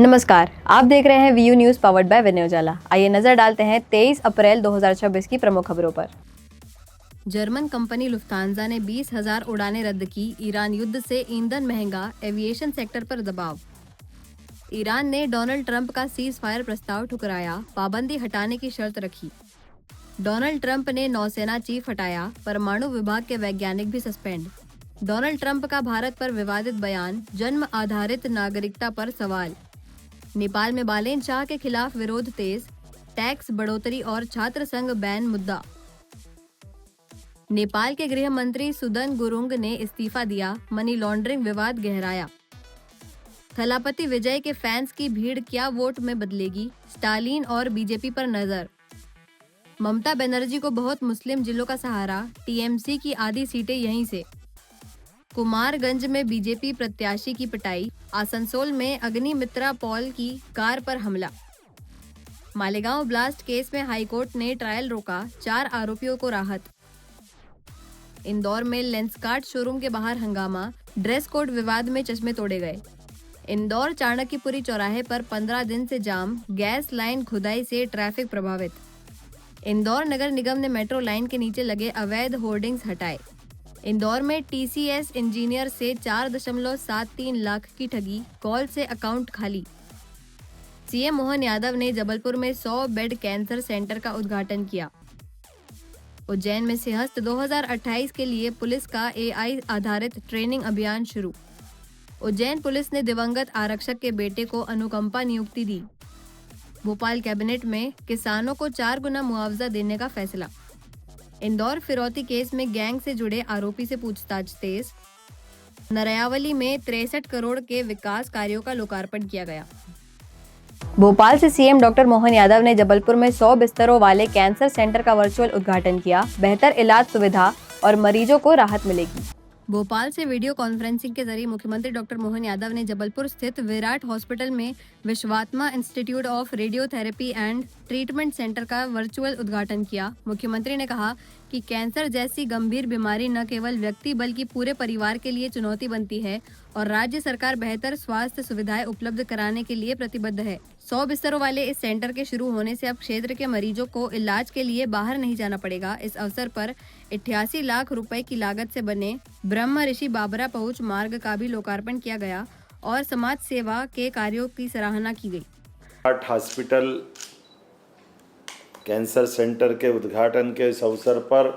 नमस्कार, आप देख रहे हैं वीयू न्यूज़ पावर्ड बाय विनय उजाला। आइए नजर डालते हैं 23 अप्रैल 2026 की प्रमुख खबरों पर। जर्मन कंपनी लुफ्तांजा ने 20,000 उड़ानें रद्द की। ईरान युद्ध से ईंधन महंगा, एविएशन सेक्टर पर दबाव। ईरान ने डोनाल्ड ट्रंप का सीज फायर प्रस्ताव ठुकराया, पाबंदी हटाने की शर्त रखी। डोनाल्ड ट्रंप ने नौसेना चीफ हटाया, परमाणु विभाग के वैज्ञानिक भी सस्पेंड। डोनाल्ड ट्रंप का भारत पर विवादित बयान, जन्म आधारित नागरिकता पर सवाल। नेपाल में बालेन शाह के खिलाफ विरोध तेज, टैक्स बढ़ोतरी और छात्र संघ बैन मुद्दा। नेपाल के गृह मंत्री सुदन गुरुंग ने इस्तीफा दिया, मनी लॉन्ड्रिंग विवाद गहराया। थलापति विजय के फैंस की भीड़ क्या वोट में बदलेगी, स्टालिन और बीजेपी पर नजर। ममता बनर्जी को बहुत मुस्लिम जिलों का सहारा, टीएमसी की आधी सीटें यहीं से। कुमारगंज में बीजेपी प्रत्याशी की पिटाई, आसनसोल में अग्निमित्रा पॉल की कार पर हमला। मालेगांव ब्लास्ट केस में हाईकोर्ट ने ट्रायल रोका, 4 आरोपियों को राहत। इंदौर में लेंसकार्ट शोरूम के बाहर हंगामा, ड्रेस कोड विवाद में चश्मे तोड़े गए। इंदौर चाणक्यपुरी चौराहे पर 15 दिन से जाम, गैस लाइन खुदाई से ट्रैफिक प्रभावित। इंदौर नगर निगम ने मेट्रो लाइन के नीचे लगे अवैध होर्डिंग्स हटाए। इंदौर में टीसीएस इंजीनियर से 4.73 लाख की ठगी, कॉल से अकाउंट खाली। सीएम मोहन यादव ने जबलपुर में 100 बेड कैंसर सेंटर का उद्घाटन किया। उज्जैन में सिंहस्थ 2028 के लिए पुलिस का एआई आधारित ट्रेनिंग अभियान शुरू। उज्जैन पुलिस ने दिवंगत आरक्षक के बेटे को अनुकंपा नियुक्ति दी। भोपाल कैबिनेट में किसानों को 4 गुना मुआवजा देने का फैसला। इंदौर फिरौती केस में गैंग से जुड़े आरोपी से पूछताछ तेज। नरयावली में 63 करोड़ के विकास कार्यों का लोकार्पण किया गया। भोपाल से सीएम डॉक्टर मोहन यादव ने जबलपुर में 100 बिस्तरों वाले कैंसर सेंटर का वर्चुअल उद्घाटन किया। बेहतर इलाज सुविधा और मरीजों को राहत मिलेगी। भोपाल से वीडियो कॉन्फ्रेंसिंग के जरिए मुख्यमंत्री डॉक्टर मोहन यादव ने जबलपुर स्थित विराट हॉस्पिटल में Vishwatma institute of radiotherapy and treatment centre का वर्चुअल उद्घाटन किया। मुख्यमंत्री ने कहा कि कैंसर जैसी गंभीर बीमारी न केवल व्यक्ति बल्कि पूरे परिवार के लिए चुनौती बनती है और राज्य सरकार बेहतर स्वास्थ्य सुविधाएं उपलब्ध कराने के लिए प्रतिबद्ध है। 100 बिस्तरों वाले इस सेंटर के शुरू होने से अब क्षेत्र के मरीजों को इलाज के लिए बाहर नहीं जाना पड़ेगा। इस अवसर पर 88 लाख रुपए की लागत से बने ब्रह्म ऋषि बाबरा पहुंच मार्ग का भी लोकार्पण किया गया और समाज सेवा के कार्यों की सराहना की गई। हॉस्पिटल कैंसर सेंटर के उद्घाटन के इस अवसर पर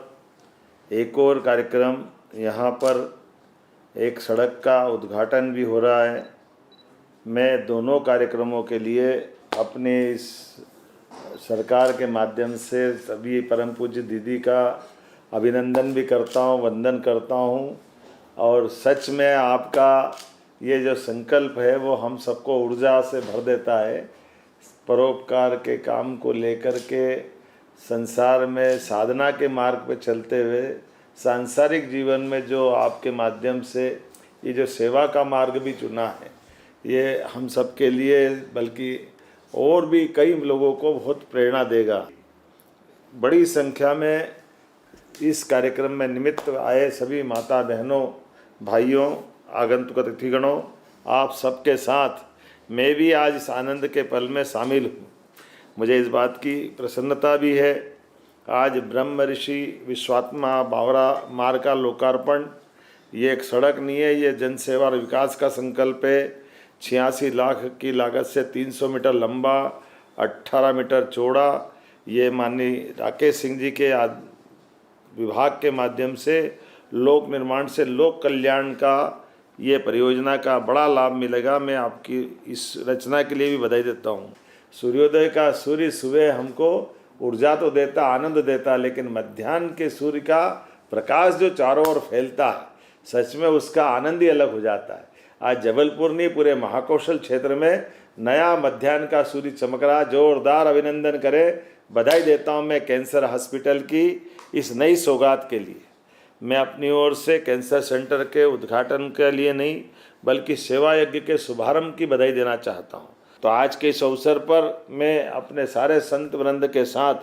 एक और कार्यक्रम, यहाँ पर एक सड़क का उद्घाटन भी हो रहा है। मैं दोनों कार्यक्रमों के लिए अपने इस सरकार के माध्यम से सभी परम पूज्य दीदी का अभिनंदन भी करता हूँ, वंदन करता हूँ। और सच में आपका ये जो संकल्प है वो हम सबको ऊर्जा से भर देता है। परोपकार के काम को लेकर के संसार में साधना के मार्ग पर चलते हुए सांसारिक जीवन में जो आपके माध्यम से ये जो सेवा का मार्ग भी चुना है, ये हम सब के लिए बल्कि और भी कई लोगों को बहुत प्रेरणा देगा। बड़ी संख्या में इस कार्यक्रम में निमित्त आए सभी माता बहनों, भाइयों, आगंतुक अतिथिगणों, आप सबके साथ मैं भी आज इस आनंद के पल में शामिल हूँ। मुझे इस बात की प्रसन्नता भी है। आज ब्रह्म ऋषि विश्वात्मा बावरा मार्ग का लोकार्पण, ये एक सड़क नहीं है, ये जनसेवा और विकास का संकल्प है। 86 लाख की लागत से 300 मीटर लंबा, 18 मीटर चौड़ा, ये माननीय राकेश सिंह जी के विभाग के माध्यम से लोक निर्माण से लोक कल्याण का ये परियोजना का बड़ा लाभ मिलेगा। मैं आपकी इस रचना के लिए भी बधाई देता हूँ। सूर्योदय का सूर्य सुबह हमको ऊर्जा तो देता, आनंद देता, लेकिन मध्याह्न के सूर्य का प्रकाश जो चारों ओर फैलता है, सच में उसका आनंद ही अलग हो जाता है। आज जबलपुर नहीं, पूरे महाकौशल क्षेत्र में नया मध्याह्न का सूर्य चमक रहा। जोरदार अभिनंदन करें, बधाई देता हूँ मैं कैंसर हॉस्पिटल की इस नई सौगात के लिए। मैं अपनी ओर से कैंसर सेंटर के उद्घाटन के लिए नहीं बल्कि सेवा यज्ञ के शुभारंभ की बधाई देना चाहता हूँ। तो आज के इस अवसर पर मैं अपने सारे संत वृंद के साथ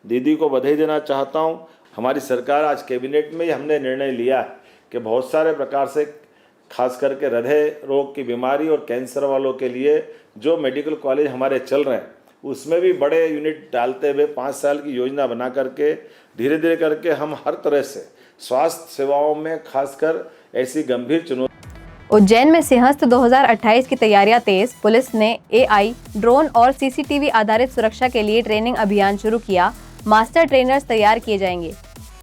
दीदी को बधाई देना चाहता हूँ। हमारी सरकार आज कैबिनेट में ही हमने निर्णय लिया है कि बहुत सारे प्रकार से खास करके हृदय रोग की बीमारी और कैंसर वालों के लिए जो मेडिकल कॉलेज हमारे चल रहे हैं उसमें भी बड़े यूनिट डालते हुए 5 साल की योजना बना करके धीरे धीरे करके हम हर तरह से स्वास्थ्य सेवाओं में खासकर ऐसी गंभीर चुनौती। उज्जैन में सिंहस्थ 2028 की तैयारियां तेज। पुलिस ने एआई, ड्रोन और सीसीटीवी आधारित सुरक्षा के लिए ट्रेनिंग अभियान शुरू किया। मास्टर ट्रेनर्स तैयार किए जाएंगे।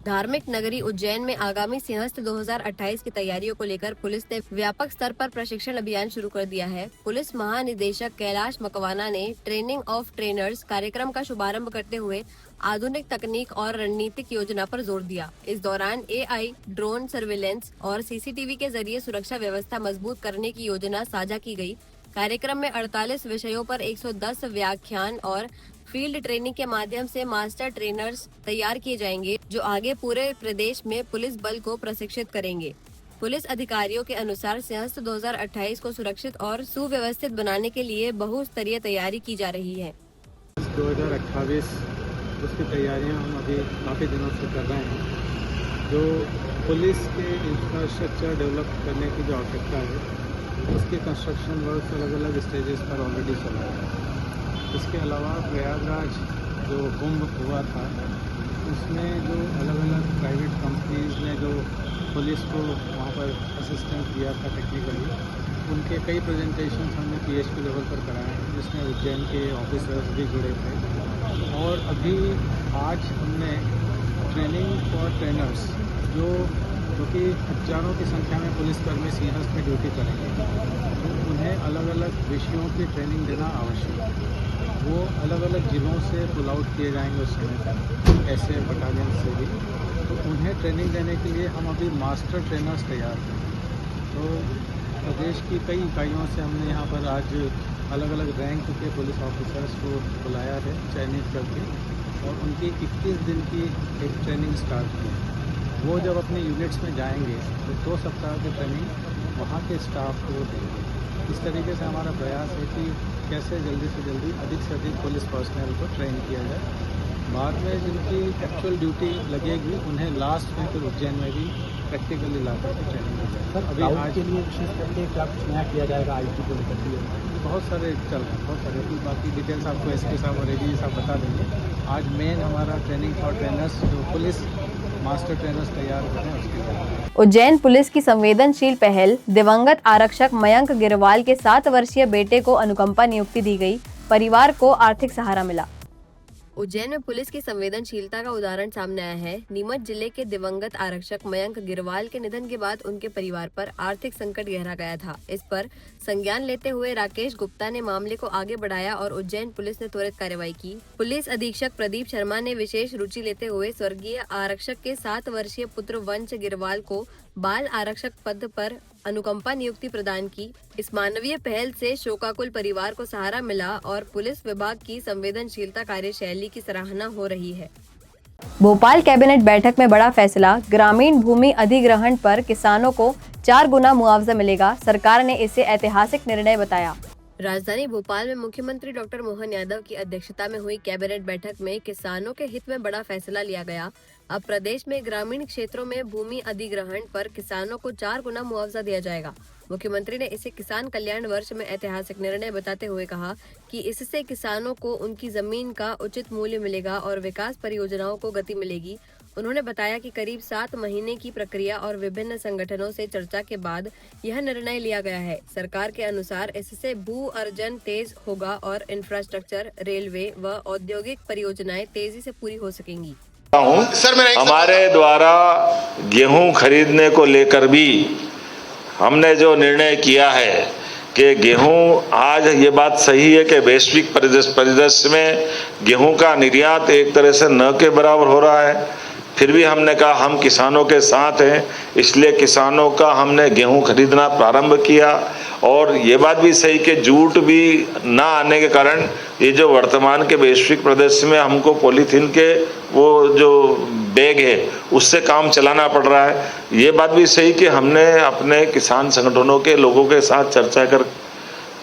धार्मिक नगरी उज्जैन में आगामी सिंहस्थ 2028 की तैयारियों को लेकर पुलिस ने व्यापक स्तर पर प्रशिक्षण अभियान शुरू कर दिया है। पुलिस महानिदेशक कैलाश मकवाना ने ट्रेनिंग ऑफ ट्रेनर्स कार्यक्रम का शुभारंभ करते हुए आधुनिक तकनीक और रणनीतिक योजना पर जोर दिया। इस दौरान एआई, ड्रोन सर्विलेंस और सीसीटीवी के जरिए सुरक्षा व्यवस्था मजबूत करने की योजना साझा की गई। कार्यक्रम में 48 विषयों पर 110 व्याख्यान और फील्ड ट्रेनिंग के माध्यम से मास्टर ट्रेनर्स तैयार किए जाएंगे, जो आगे पूरे प्रदेश में पुलिस बल को प्रशिक्षित करेंगे। पुलिस अधिकारियों के अनुसार सिंहस्थ 2028 को सुरक्षित और सुव्यवस्थित बनाने के लिए बहुस्तरीय तैयारी की जा रही है। 2028 उसकी तैयारियां हम अभी काफ़ी दिनों से कर रहे हैं। जो पुलिस के इंफ्रास्ट्रक्चर डेवलप करने की जो आवश्यकता है उसके कंस्ट्रक्शन वर्क अलग अलग स्टेजेस पर ऑलरेडी चल रहा है। इसके अलावा प्रयागराज जो कुंभ हुआ था उसमें जो अलग अलग प्राइवेट कंपनीज ने जो पुलिस को वहाँ पर असिस्टेंस दिया था टेक्निकली, उनके कई प्रेजेंटेशंस हमने पीएचपी लेवल पर कराए हैं, जिसमें उज्जैन के ऑफिसर्स भी जुड़े थे। और अभी आज हमने ट्रेनिंग फॉर ट्रेनर्स जो कि हजारों की संख्या में पुलिसकर्मी सिंहस्थ में ड्यूटी करेंगे, तो उन्हें अलग अलग विषयों की ट्रेनिंग देना आवश्यक है। वो अलग अलग जिलों से पुल आउट किए जाएंगे उस समय तक, ऐसे बटालियन से भी। तो उन्हें ट्रेनिंग देने के लिए हम अभी मास्टर ट्रेनर्स तैयार करें। तो प्रदेश की कई इकाइयों से हमने यहाँ पर आज अलग अलग रैंक के पुलिस ऑफिसर्स को बुलाया है, चयनित करके, और उनकी 21 दिन की एक ट्रेनिंग स्टार्ट की। वो जब अपने यूनिट्स में जाएंगे तो 2 सप्ताह की ट्रेनिंग वहाँ के स्टाफ को देंगे। इस तरीके से हमारा प्रयास है कि कैसे जल्दी से जल्दी अधिक से अधिक पुलिस पर्सनल को ट्रेन किया जाए। बाद में जिनकी एक्चुअल ड्यूटी लगेगी उन्हें लास्ट में फिर उज्जैन में भी प्रैक्टिकली ला करके ट्रेनिंग दी जाए। सर, अभी आज के लिए विशेष करके क्या कुछ नया किया जाएगा आईटी को लेकर के? बहुत सारे चल रहे हैं, बहुत सारे। बाकी डिटेल्स आपको एसपी साहब और एडीजी साहब बता देंगे। आज मेन हमारा ट्रेनिंग फॉर ट्रेनर्स, जो पुलिस मास्टर ट्रेनर्स तैयार कर रहे हैं, उसके लिए। उज्जैन पुलिस की संवेदनशील पहल। दिवंगत आरक्षक मयंक गिरवाल के 7 वर्षीय बेटे को अनुकंपा नियुक्ति दी गई। परिवार को आर्थिक सहारा मिला। उज्जैन में पुलिस की संवेदनशीलता का उदाहरण सामने आया है। नीमच जिले के दिवंगत आरक्षक मयंक गिरवाल के निधन के बाद उनके परिवार पर आर्थिक संकट गहरा गया था। इस पर संज्ञान लेते हुए राकेश गुप्ता ने मामले को आगे बढ़ाया और उज्जैन पुलिस ने त्वरित कार्रवाई की। पुलिस अधीक्षक प्रदीप शर्मा ने विशेष रुचि लेते हुए स्वर्गीय आरक्षक के 7 वर्षीय पुत्र वंश गिरवाल को बाल आरक्षक पद पर अनुकंपा नियुक्ति प्रदान की। इस मानवीय पहल से शोकाकुल परिवार को सहारा मिला और पुलिस विभाग की संवेदनशीलता कार्यशैली की सराहना हो रही है। भोपाल कैबिनेट बैठक में बड़ा फैसला। ग्रामीण भूमि अधिग्रहण पर किसानों को 4 गुना मुआवजा मिलेगा। सरकार ने इसे ऐतिहासिक निर्णय बताया। राजधानी भोपाल में मुख्यमंत्री डॉक्टर मोहन यादव की अध्यक्षता में हुई कैबिनेट बैठक में किसानों के हित में बड़ा फैसला लिया गया। अब प्रदेश में ग्रामीण क्षेत्रों में भूमि अधिग्रहण पर किसानों को 4 गुना मुआवजा दिया जाएगा। मुख्यमंत्री ने इसे किसान कल्याण वर्ष में ऐतिहासिक निर्णय बताते हुए कहा कि इससे किसानों को उनकी जमीन का उचित मूल्य मिलेगा और विकास परियोजनाओं को गति मिलेगी। उन्होंने बताया कि करीब 7 महीने की प्रक्रिया और विभिन्न संगठनों से चर्चा के बाद यह निर्णय लिया गया है। सरकार के अनुसार इससे भू अर्जन तेज होगा और इंफ्रास्ट्रक्चर, रेलवे व औद्योगिक परियोजनाएं तेजी से पूरी हो सकेंगी। हमारे द्वारा गेहूं खरीदने को लेकर भी हमने जो निर्णय किया है कि गेहूं, आज ये बात सही है कि वैश्विक परिदृश्य में गेहूं का निर्यात एक तरह से न के बराबर हो रहा है, फिर भी हमने कहा हम किसानों के साथ हैं, इसलिए किसानों का हमने गेहूं खरीदना प्रारंभ किया। और ये बात भी सही कि जूट भी ना आने के कारण ये जो वर्तमान के वैश्विक परिदृश्य में हमको पॉलीथीन के वो जो बैग है उससे काम चलाना पड़ रहा है। ये बात भी सही कि हमने अपने किसान संगठनों के लोगों के साथ चर्चा कर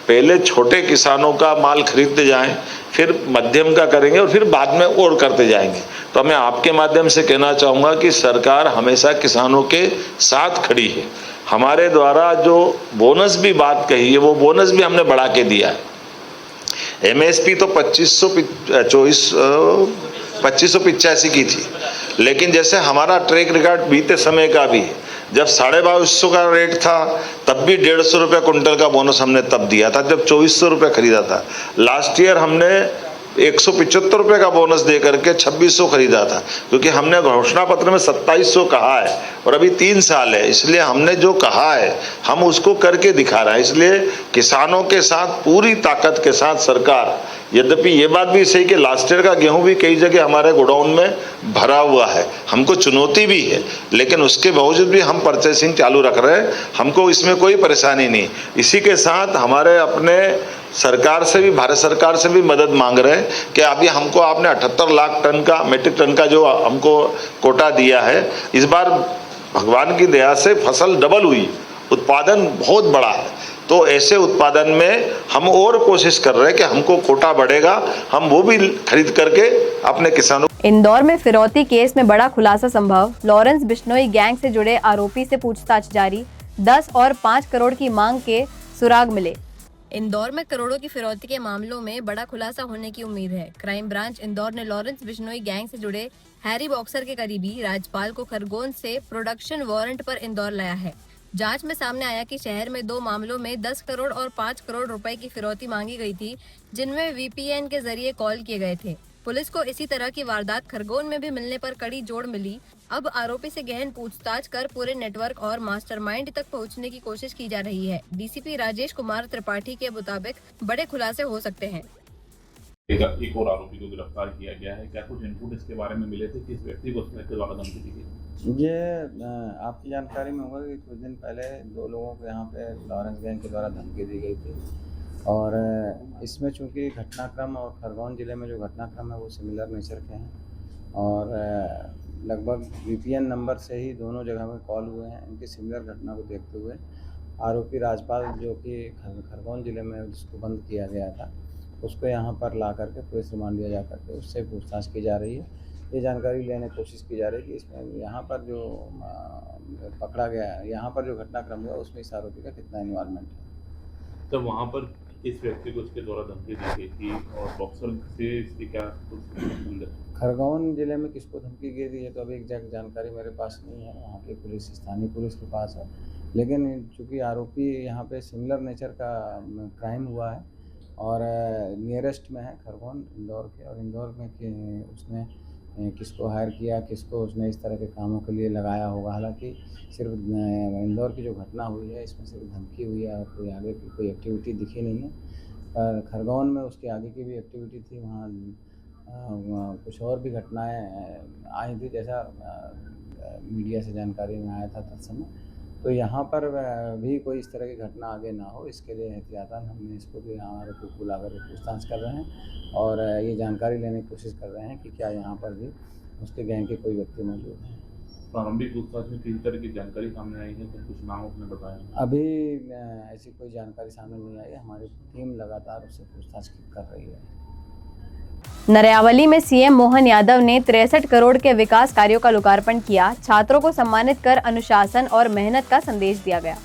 पहले छोटे किसानों का माल खरीदते जाएं, फिर मध्यम का करेंगे और फिर बाद में और करते जाएंगे। तो मैं आपके माध्यम से कहना चाहूँगा कि सरकार हमेशा किसानों के साथ खड़ी है। हमारे द्वारा जो बोनस भी बात कही है वो बोनस भी हमने बढ़ा के दिया है। एमएसपी तो 2585 की थी, लेकिन जैसे हमारा ट्रैक रिकॉर्ड बीते समय का भी है, जब 2250 का रेट था तब भी 150 रुपये कुंटल का बोनस हमने तब दिया था जब 2400 रुपये खरीदा था। लास्ट ईयर हमने 175 रुपये का बोनस दे करके 2600 खरीदा था, क्योंकि हमने घोषणा पत्र में 2700 कहा है और अभी 3 साल है, इसलिए हमने जो कहा है हम उसको करके दिखा रहे हैं। इसलिए किसानों के साथ पूरी ताकत के साथ सरकार, यद्यपि ये बात भी सही कि लास्ट ईयर का गेहूं भी कई जगह हमारे गोडाउन में भरा हुआ है, हमको चुनौती भी है, लेकिन उसके बावजूद भी हम परचेसिंग चालू रख रहे हैं, हमको इसमें कोई परेशानी नहीं। इसी के साथ हमारे अपने सरकार से भी, भारत सरकार से भी मदद मांग रहे हैं कि अभी हमको आपने 78 लाख टन का मीट्रिक टन का जो हमको कोटा दिया है, इस बार भगवान की दया से फसल डबल हुई, उत्पादन बहुत बड़ा है, तो ऐसे उत्पादन में हम और कोशिश कर रहे हैं कि हमको कोटा बढ़ेगा, हम वो भी खरीद करके अपने किसानों। इंदौर में फिरौती केस में बड़ा खुलासा संभव, लॉरेंस बिश्नोई गैंग से जुड़े आरोपी से पूछताछ जारी, 10 और 5 करोड़ की मांग के सुराग मिले। इंदौर में करोड़ों की फिरौती के मामलों में बड़ा खुलासा होने की उम्मीद है। क्राइम ब्रांच इंदौर ने लॉरेंस बिश्नोई गैंग से जुड़े हैरी बॉक्सर के करीबी राजपाल को खरगोन से प्रोडक्शन वारंट पर इंदौर लाया है। जांच में सामने आया कि शहर में 2 मामलों में 10 करोड़ और 5 करोड़ रुपए की फिरौती मांगी गई थी, जिनमें वीपीएन के जरिए कॉल किए गए थे। पुलिस को इसी तरह की वारदात खरगोन में भी मिलने पर कड़ी जोड़ मिली। अब आरोपी से गहन पूछताछ कर पूरे नेटवर्क और मास्टरमाइंड तक पहुंचने की कोशिश की जा रही है। डीसीपी राजेश कुमार त्रिपाठी के मुताबिक बड़े खुलासे हो सकते हैं। एक और आरोपी को गिरफ्तार किया गया है, क्या कुछ इनपुट इसके बारे में मिले थे कि इस व्यक्ति को द्वारा धमकी दी गई? ये आपकी जानकारी में होगा कि कुछ दिन पहले 2 लोगों को यहाँ पे लॉरेंस गैंग के द्वारा धमकी दी गई थी, और इसमें चूंकि घटनाक्रम और खरगोन ज़िले में जो घटनाक्रम है वो सिमिलर नेचर के हैं, और लगभग वीपीएन नंबर से ही दोनों जगह में कॉल हुए हैं। इनकी सिमिलर घटना को देखते हुए आरोपी राजपाल, जो कि खरगोन ज़िले में जिसको बंद किया गया था, उसको यहाँ पर ला करके पुलिस रिमांड दिया जा करके उससे पूछताछ की जा रही है। ये जानकारी लेने की कोशिश की जा रही है कि इसमें यहाँ पर जो पकड़ा गया है, यहाँ पर जो घटनाक्रम हुआ उसमें इस आरोपी का कितना इन्वॉल्वमेंट है। तो वहाँ पर इस व्यक्ति को उसके द्वारा धमकी दी गई थी, और बॉक्सर से इसकी क्या संबंध है? खरगोन ज़िले में किसको धमकी दी गई है तो अभी एग्जैक्ट जानकारी मेरे पास नहीं है, वहाँ की पुलिस, स्थानीय पुलिस के पास है। लेकिन चूँकि आरोपी यहाँ पे सिमिलर नेचर का क्राइम हुआ है और नियरेस्ट में है खरगोन इंदौर के, और इंदौर में कि उसने किसको हायर किया, किसको उसने इस तरह के कामों के लिए लगाया होगा। हालांकि सिर्फ इंदौर की जो घटना हुई है इसमें सिर्फ धमकी हुई है और कोई आगे की कोई एक्टिविटी दिखी नहीं है, पर खरगोन में उसके आगे की भी एक्टिविटी थी। वहाँ कुछ और भी घटनाएं आई थी, जैसा मीडिया से जानकारी में आया था तत्समय। तो यहाँ पर भी कोई इस तरह की घटना आगे ना हो, इसके लिए एहतियातन हमने इसको भी हमारे को बुला कर पूछताछ कर रहे हैं और ये जानकारी लेने की कोशिश कर रहे हैं कि क्या यहाँ पर भी उसके गैंग के कोई व्यक्ति मौजूद हैं। प्रारंभिक पूछताछ में किसी तरह की जानकारी सामने आई है तो कुछ नाम आपने बताया? अभी ऐसी कोई जानकारी सामने नहीं आई है, हमारी टीम लगातार उससे पूछताछ कर रही है। नरयावली में सीएम मोहन यादव ने 63 करोड़ के विकास कार्यों का लोकार्पण किया। छात्रों को सम्मानित कर अनुशासन और मेहनत का संदेश दिया गया।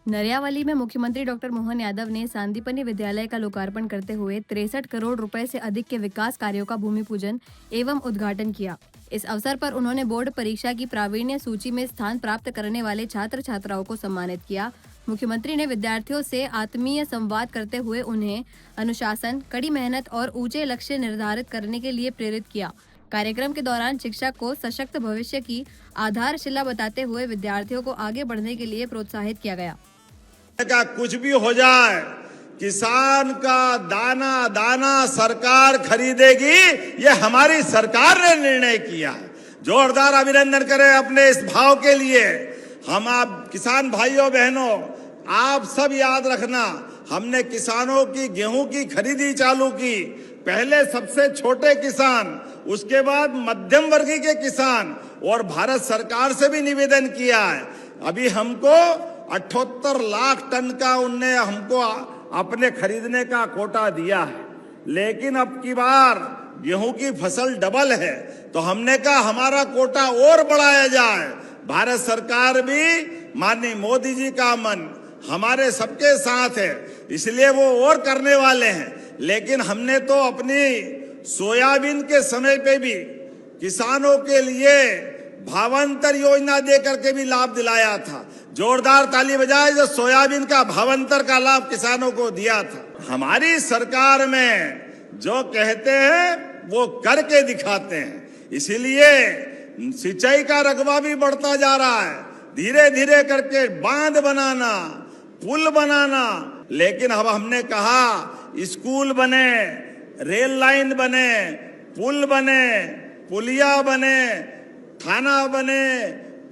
नरयावली में मुख्यमंत्री डॉक्टर मोहन यादव ने सांदीपनि विद्यालय का लोकार्पण करते हुए 63 करोड़ रुपए से अधिक के विकास कार्यों का भूमि पूजन एवं उद्घाटन किया। इस अवसर पर उन्होंने बोर्ड परीक्षा की प्रावीण्य सूची में स्थान प्राप्त करने वाले छात्र छात्राओं को सम्मानित किया। मुख्यमंत्री ने विद्यार्थियों से आत्मीय संवाद करते हुए उन्हें अनुशासन, कड़ी मेहनत और ऊंचे लक्ष्य निर्धारित करने के लिए प्रेरित किया। कार्यक्रम के दौरान शिक्षा को सशक्त भविष्य की आधारशिला बताते हुए विद्यार्थियों को आगे बढ़ने के लिए प्रोत्साहित किया गया। का कुछ भी हो जाए, किसान का दाना दाना सरकार खरीदेगी, ये हमारी सरकार ने निर्णय किया। जोरदार अभिनंदन करें अपने इस भाव के लिए। हम आप किसान भाइयों बहनों, आप सब याद रखना, हमने किसानों की गेहूं की खरीदी चालू की। पहले सबसे छोटे किसान, उसके बाद मध्यम वर्गीय के किसान, और भारत सरकार से भी निवेदन किया है। अभी हमको 78 लाख टन का उनने हमको अपने खरीदने का कोटा दिया है, लेकिन अब की बार गेहूं की फसल डबल है, तो हमने कहा हमारा कोटा और बढ़ाया जाए। भारत सरकार भी माननीय मोदी जी का मन हमारे सबके साथ है, इसलिए वो और करने वाले हैं। लेकिन हमने तो अपनी सोयाबीन के समय पे भी किसानों के लिए भावांतर योजना दे करके भी लाभ दिलाया था। जोरदार ताली बजाए जो सोयाबीन का भावांतर का लाभ किसानों को दिया था। हमारी सरकार में जो कहते हैं वो करके दिखाते हैं, इसीलिए सिंचाई का रकबा भी बढ़ता जा रहा है। धीरे धीरे करके बांध बनाना, पुल बनाना, लेकिन अब हमने कहा स्कूल बने, रेल लाइन बने, पुल बने, पुलिया बने, थाना बने,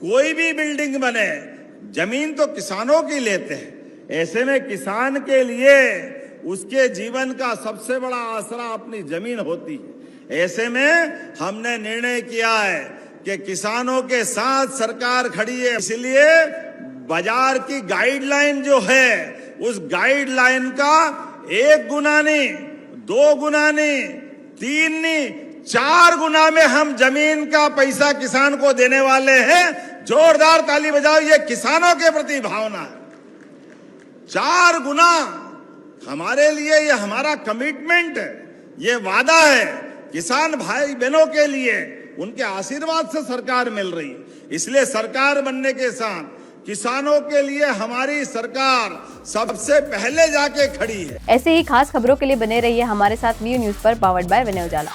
कोई भी बिल्डिंग बने, जमीन तो किसानों की लेते हैं। ऐसे में किसान के लिए उसके जीवन का सबसे बड़ा आसरा अपनी जमीन होती है। ऐसे में हमने निर्णय किया है कि किसानों के साथ सरकार खड़ी है, इसलिए बाजार की गाइडलाइन जो है उस गाइडलाइन का 1 गुना नहीं, 2 गुना नहीं, 3 नहीं, 4 गुना में हम जमीन का पैसा किसान को देने वाले हैं। जोरदार ताली बजाओ, ये किसानों के प्रति भावना है। 4 गुना हमारे लिए ये हमारा कमिटमेंट है, ये वादा है। किसान भाई बहनों के लिए उनके आशीर्वाद से सरकार मिल रही है, इसलिए सरकार बनने के साथ किसानों के लिए हमारी सरकार सबसे पहले जाके खड़ी है। ऐसे ही खास खबरों के लिए बने रहिए हमारे साथ वीयू न्यूज़ पर, पावर्ड बाय विनय उजाला।